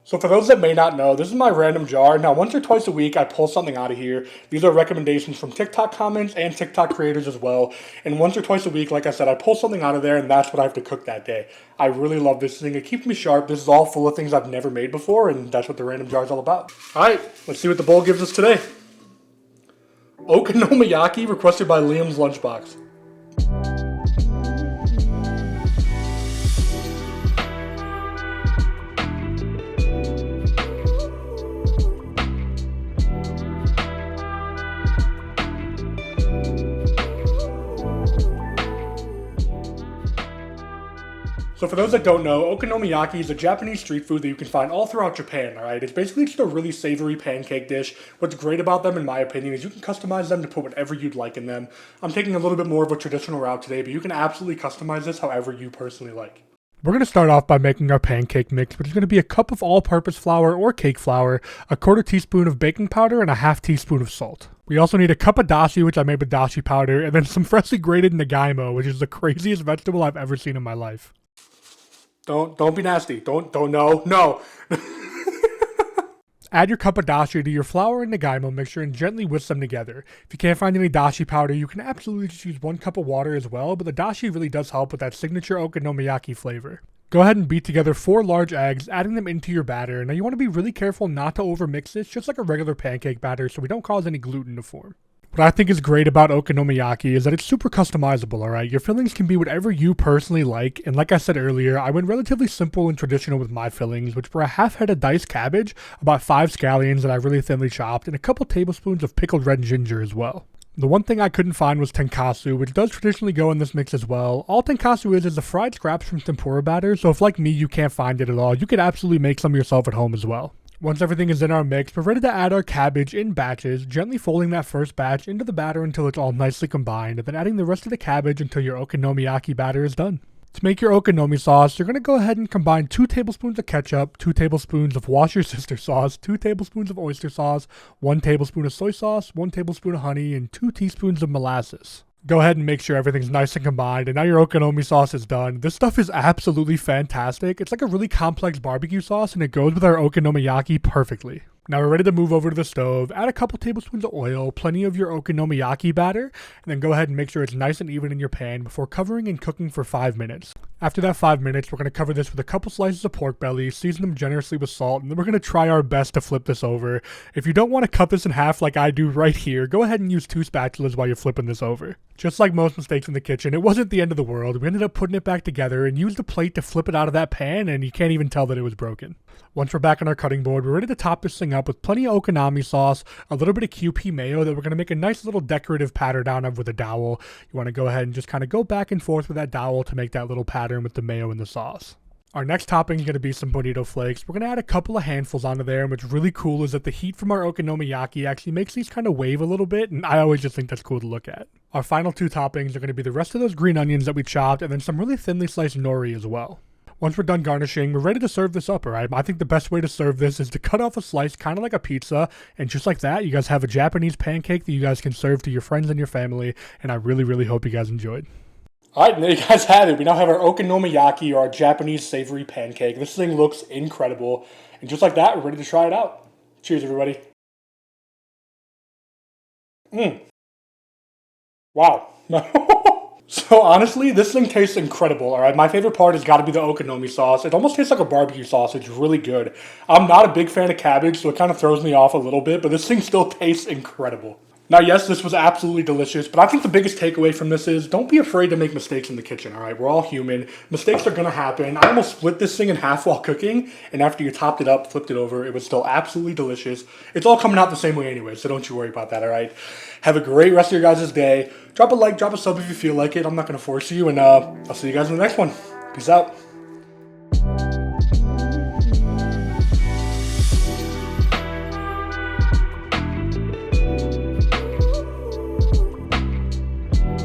So for those that may not know, this is my random jar. Now, once or twice a week, I pull something out of here. These are recommendations from TikTok comments and TikTok creators as well. And once or twice a week, like I said, I pull something out of there, and that's what I have to cook that day. I really love this thing. It keeps me sharp. This is all full of things I've never made before, and that's what the random jar is all about. All right, let's see what the bowl gives us today. Okonomiyaki, requested by Liam's Lunchbox. So for those that don't know, okonomiyaki is a Japanese street food that you can find all throughout Japan, alright? It's basically just a really savory pancake dish. What's great about them, in my opinion, is you can customize them to put whatever you'd like in them. I'm taking a little bit more of a traditional route today, but you can absolutely customize this however you personally like. We're going to start off by making our pancake mix, which is going to be a cup of all-purpose flour or cake flour, a quarter teaspoon of baking powder, and a half teaspoon of salt. We also need a cup of dashi, which I made with dashi powder, and then some freshly grated nagaimo, which is the craziest vegetable I've ever seen in my life. Don't be nasty. No. Add your cup of dashi to your flour and nagaimo mixture and gently whisk them together. If you can't find any dashi powder, you can absolutely just use 1 cup of water as well, but the dashi really does help with that signature okonomiyaki flavor. Go ahead and beat together 4 large eggs, adding them into your batter. Now you want to be really careful not to overmix this, just like a regular pancake batter, so we don't cause any gluten to form. What I think is great about okonomiyaki is that it's super customizable, alright? Your fillings can be whatever you personally like, and like I said earlier, I went relatively simple and traditional with my fillings, which were a half head of diced cabbage, about 5 scallions that I really thinly chopped, and a couple tablespoons of pickled red ginger as well. The one thing I couldn't find was tenkasu, which does traditionally go in this mix as well. All tenkasu is the fried scraps from tempura batter, so if like me you can't find it at all, you could absolutely make some yourself at home as well. Once everything is in our mix, we're ready to add our cabbage in batches, gently folding that first batch into the batter until it's all nicely combined, and then adding the rest of the cabbage until your okonomiyaki batter is done. To make your okonomi sauce, you're going to go ahead and combine 2 tablespoons of ketchup, 2 tablespoons of wash your sister sauce, 2 tablespoons of oyster sauce, 1 tablespoon of soy sauce, 1 tablespoon of honey, and 2 teaspoons of molasses. Go ahead and make sure everything's nice and combined, and now your okonomi sauce is done. This stuff is absolutely fantastic. It's like a really complex barbecue sauce, and it goes with our okonomiyaki perfectly. Now we're ready to move over to the stove, add a couple tablespoons of oil, plenty of your okonomiyaki batter, and then go ahead and make sure it's nice and even in your pan before covering and cooking for 5 minutes. After that 5 minutes, we're going to cover this with a couple slices of pork belly, season them generously with salt, and then we're going to try our best to flip this over. If you don't want to cut this in half like I do right here, go ahead and use 2 spatulas while you're flipping this over. Just like most mistakes in the kitchen, it wasn't the end of the world. We ended up putting it back together and used a plate to flip it out of that pan, and you can't even tell that it was broken. Once we're back on our cutting board, we're ready to top this thing up with plenty of okonomi sauce, a little bit of Kewpie mayo that we're going to make a nice little decorative pattern out of with a dowel. You want to go ahead and just kind of go back and forth with that dowel to make that little pattern with the mayo and the sauce. Our next topping is going to be some Bonito flakes. We're going to add a couple of handfuls onto there, and what's really cool is that the heat from our okonomiyaki actually makes these kind of wave a little bit, and I always just think that's cool to look at. Our final 2 toppings are going to be the rest of those green onions that we chopped, and then some really thinly sliced nori as well. Once we're done garnishing, we're ready to serve this up, alright? I think the best way to serve this is to cut off a slice kind of like a pizza, and just like that, you guys have a Japanese pancake that you guys can serve to your friends and your family, and I really, really hope you guys enjoyed. Alright, and there you guys have it. We now have our okonomiyaki, or our Japanese savory pancake. This thing looks incredible, and just like that, we're ready to try it out. Cheers, everybody. Wow. So honestly, this thing tastes incredible, alright? My favorite part has got to be the okonomi sauce. It almost tastes like a barbecue sauce. It's really good. I'm not a big fan of cabbage, so it kind of throws me off a little bit, but this thing still tastes incredible. Now, yes, this was absolutely delicious, but I think the biggest takeaway from this is don't be afraid to make mistakes in the kitchen, all right? We're all human. Mistakes are going to happen. I almost split this thing in half while cooking, and after you topped it up, flipped it over, it was still absolutely delicious. It's all coming out the same way anyway, so don't you worry about that, all right? Have a great rest of your guys' day. Drop a like, drop a sub if you feel like it. I'm not going to force you, and I'll see you guys in the next one. Peace out.